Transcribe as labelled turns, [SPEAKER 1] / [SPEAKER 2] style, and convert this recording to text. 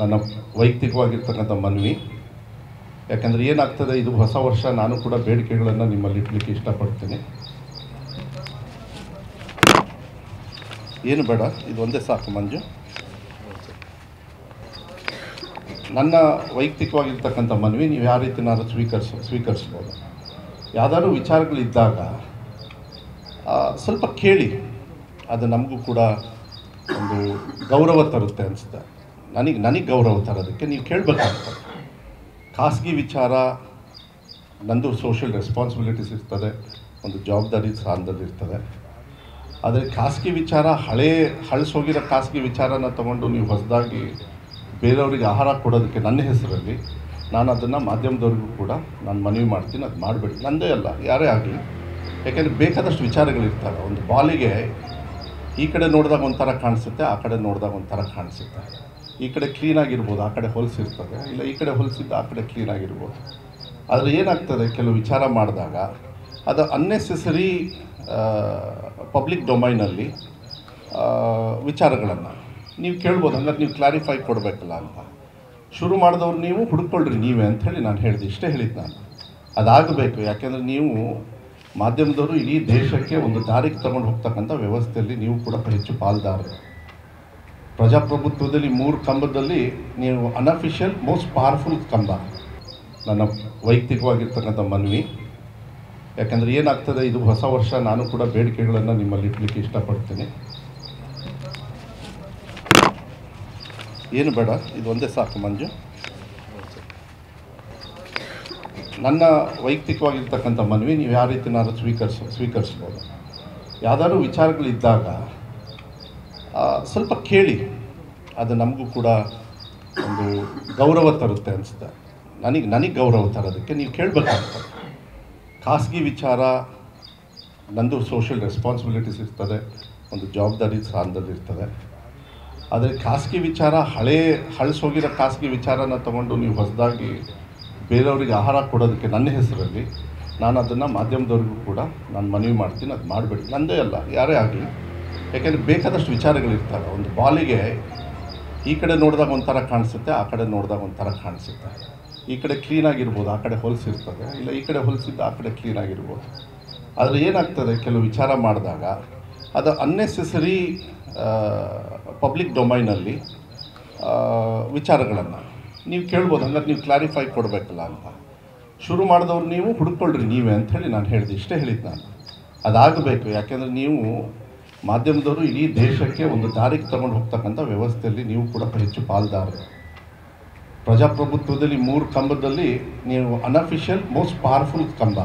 [SPEAKER 1] ನನ್ನ ವೈಯಕ್ತಿಕವಾಗಿರ್ತಕ್ಕಂಥ ಮನವಿ. ಯಾಕಂದರೆ ಏನಾಗ್ತದೆ, ಇದು ಹೊಸ ವರ್ಷ, ನಾನು ಕೂಡ ಬೇಡಿಕೆಗಳನ್ನು ನಿಮ್ಮಲ್ಲಿ ಇಡಲಿಕ್ಕೆ ಇಷ್ಟಪಡ್ತೀನಿ. ಏನು ಬೇಡ, ಇದು ಒಂದೇ ಸಾಕು ಮಂಜು. ನನ್ನ ವೈಯಕ್ತಿಕವಾಗಿರ್ತಕ್ಕಂಥ ಮನವಿ, ನೀವು ಯಾವ ರೀತಿನಾದ್ರೂ ಸ್ವೀಕರಿಸ್ಬೋದು. ಯಾವುದಾದ್ರೂ ವಿಚಾರಗಳಿದ್ದಾಗ ಸ್ವಲ್ಪ ಕೇಳಿ, ಅದು ನಮಗೂ ಕೂಡ ಒಂದು ಗೌರವ ತರುತ್ತೆ ಅನಿಸುತ್ತೆ. ನನಗೆ ಗೌರವ ತರೋದಕ್ಕೆ ನೀವು ಕೇಳಬೇಕಾಗ್ತದೆ. ಖಾಸಗಿ ವಿಚಾರ, ನಂದು ಸೋಷಿಯಲ್ ರೆಸ್ಪಾನ್ಸಿಬಿಲಿಟೀಸ್ ಇರ್ತದೆ, ಒಂದು ಜವಾಬ್ದಾರಿ ಸ್ಥಾನದಲ್ಲಿರ್ತದೆ. ಆದರೆ ಖಾಸಗಿ ವಿಚಾರ, ಹಳಸೋಗಿರೋ ಖಾಸಗಿ ವಿಚಾರನ ತೊಗೊಂಡು ನೀವು ಹೊಸದಾಗಿ ಬೇರೆಯವರಿಗೆ ಆಹಾರ ಕೊಡೋದಕ್ಕೆ ನನ್ನ ಹೆಸರಲ್ಲಿ ನಾನು ಅದನ್ನು ಮಾಧ್ಯಮದವ್ರಿಗೂ ಕೂಡ ನಾನು ಮನವಿ ಮಾಡ್ತೀನಿ. ಅದು ಮಾಡಬೇಡಿ, ನನ್ನದೇ ಅಲ್ಲ, ಯಾರೇ ಆಗಲಿ. ಯಾಕೆಂದರೆ ಬೇಕಾದಷ್ಟು ವಿಚಾರಗಳಿರ್ತವೆ. ಒಂದು ಬಾಲಿಗೆ ಈ ಕಡೆ ನೋಡಿದಾಗ ಒಂಥರ ಕಾಣಿಸುತ್ತೆ, ಆ ಕಡೆ ನೋಡಿದಾಗ ಒಂಥರ ಕಾಣಿಸುತ್ತೆ. ಈ ಕಡೆ ಕ್ಲೀನಾಗಿರ್ಬೋದು, ಆ ಕಡೆ ಹೊಲಸಿರ್ತದೆ, ಇಲ್ಲ ಈ ಕಡೆ ಹೊಲಸಿದ್ದು ಆ ಕಡೆ ಕ್ಲೀನಾಗಿರ್ಬೋದು. ಆದರೆ ಏನಾಗ್ತದೆ, ಕೆಲವು ವಿಚಾರ ಮಾಡಿದಾಗ ಅದು ಅನ್ನೆಸೆಸರಿ ಪಬ್ಲಿಕ್ ಡೊಮೈನಲ್ಲಿ ವಿಚಾರಗಳನ್ನು ನೀವು ಕೇಳ್ಬೋದು. ಹಂಗಾದ್ರೆ ನೀವು ಕ್ಲಾರಿಫೈ ಕೊಡಬೇಕಲ್ಲ ಅಂತ ಶುರು ಮಾಡಿದವ್ರು ನೀವು ಹುಡುಕೊಳ್ಳ್ರಿ ನೀವೇ ಅಂಥೇಳಿ ನಾನು ಹೇಳಿದೆ. ಇಷ್ಟೇ ಹೇಳಿದ್ದು ನಾನು. ಅದಾಗಬೇಕು. ಯಾಕೆಂದರೆ ನೀವು ಮಾಧ್ಯಮದವರು ಇಡೀ ದೇಶಕ್ಕೆ ಒಂದು ದಾರಿಗೆ ತಗೊಂಡು ಹೋಗ್ತಕ್ಕಂಥ ವ್ಯವಸ್ಥೆಯಲ್ಲಿ ನೀವು ಕೂಡ ಹೆಚ್ಚು ಪಾಲ್ದಾರರು. ಪ್ರಜಾಪ್ರಭುತ್ವದಲ್ಲಿ 3 ಕಂಬದಲ್ಲಿ ನೀವು ಅನ್ಅಫಿಷಿಯಲ್ ಮೋಸ್ಟ್ ಪವರ್ಫುಲ್ ಕಂಬ. ನನ್ನ ವೈಯಕ್ತಿಕವಾಗಿರ್ತಕ್ಕಂಥ ಮನವಿ. ಯಾಕಂದರೆ ಏನಾಗ್ತದೆ, ಇದು ಹೊಸ ವರ್ಷ, ನಾನು ಕೂಡ ಬೇಡಿಕೆಗಳನ್ನು ನಿಮ್ಮಲ್ಲಿ ಇಡಲಿಕ್ಕೆ ಇಷ್ಟಪಡ್ತೀನಿ. ಏನು ಬೇಡ, ಇದು ಒಂದೇ ಸಾಕು ಮಂಜು. ನನ್ನ ವೈಯಕ್ತಿಕವಾಗಿರ್ತಕ್ಕಂಥ ಮನವಿ, ನೀವು ಯಾವ ರೀತಿನಾದ್ರೂ ಸ್ವೀಕರಿಸ್ಬೋದು. ಯಾವುದಾದ್ರೂ ವಿಚಾರಗಳಿದ್ದಾಗ ಸ್ವಲ್ಪ ಕೇಳಿ, ಅದು ನಮಗೂ ಕೂಡ ಒಂದು ಗೌರವ ತರುತ್ತೆ ಅನಿಸುತ್ತೆ. ನನಗೆ ಗೌರವ ತರೋದಕ್ಕೆ ನೀವು ಕೇಳಬೇಕಾಗ್ತದೆ. ಖಾಸಗಿ ವಿಚಾರ, ನಂದು ಸೋಷಿಯಲ್ ರೆಸ್ಪಾನ್ಸಿಬಿಲಿಟೀಸ್ ಇರ್ತದೆ, ಒಂದು ಜವಾಬ್ದಾರಿ ಸ್ಥಾನದಲ್ಲಿರ್ತದೆ. ಆದರೆ ಖಾಸಗಿ ವಿಚಾರ, ಹಳಸೋಗಿರೋ ಖಾಸಗಿ ವಿಚಾರನ ತೊಗೊಂಡು ನೀವು ಹೊಸದಾಗಿ ಬೇರೆಯವರಿಗೆ ಆಹಾರ ಕೊಡೋದಕ್ಕೆ ನನ್ನ ಹೆಸರಲ್ಲಿ ನಾನು ಅದನ್ನು ಮಾಧ್ಯಮದವ್ರಿಗೂ ಕೂಡ ನಾನು ಮನವಿ ಮಾಡ್ತೀನಿ. ಅದು ಮಾಡಬೇಡಿ, ನನ್ನದೇ ಅಲ್ಲ, ಯಾರೇ ಆಗಲಿ. ಯಾಕೆಂದರೆ ಬೇಕಾದಷ್ಟು ವಿಚಾರಗಳಿರ್ತವೆ. ಒಂದು ಬಾಲಿಗೆ ಈ ಕಡೆ ನೋಡಿದಾಗ ಒಂಥರ ಕಾಣಿಸುತ್ತೆ, ಆ ಕಡೆ ನೋಡಿದಾಗ ಒಂಥರ ಕಾಣಿಸುತ್ತೆ. ಈ ಕಡೆ ಕ್ಲೀನಾಗಿರ್ಬೋದು, ಆ ಕಡೆ ಹೊಲಸಿರ್ತದೆ, ಇಲ್ಲ ಈ ಕಡೆ ಹೊಲಸಿದ್ದು ಆ ಕಡೆ ಕ್ಲೀನಾಗಿರ್ಬೋದು. ಆದರೆ ಏನಾಗ್ತದೆ, ಕೆಲವು ವಿಚಾರ ಮಾಡಿದಾಗ ಅದು ಅನ್ನೆಸೆಸರಿ ಪಬ್ಲಿಕ್ ಡೊಮೈನಲ್ಲಿ ವಿಚಾರಗಳನ್ನು ನೀವು ಕೇಳ್ಬೋದು. ಹಂಗಾದ್ರೆ ನೀವು ಕ್ಲಾರಿಫೈ ಕೊಡಬೇಕಲ್ಲ ಅಂತ ಶುರು ಮಾಡಿದವ್ರು ನೀವು ಹುಡುಕೊಳ್ಳ್ರಿ ನೀವೇ ಅಂಥೇಳಿ ನಾನು ಹೇಳಿದೆ. ಇಷ್ಟೇ ಹೇಳಿದ್ದು ನಾನು. ಅದಾಗಬೇಕು. ಯಾಕೆಂದರೆ ನೀವು ಮಾಧ್ಯಮದವರು ಇಡೀ ದೇಶಕ್ಕೆ ಒಂದು ದಾರಿಗೆ ತಗೊಂಡು ಹೋಗ್ತಕ್ಕಂಥ ವ್ಯವಸ್ಥೆಯಲ್ಲಿ ನೀವು ಕೂಡ ಹೆಚ್ಚು ಪಾಲ್ದಾರರು. ಪ್ರಜಾಪ್ರಭುತ್ವದಲ್ಲಿ 3 ಕಂಬದಲ್ಲಿ ನೀವು ಅನ್ಅಫಿಷಿಯಲ್ ಮೋಸ್ಟ್ ಪವರ್ಫುಲ್ ಕಂಬ.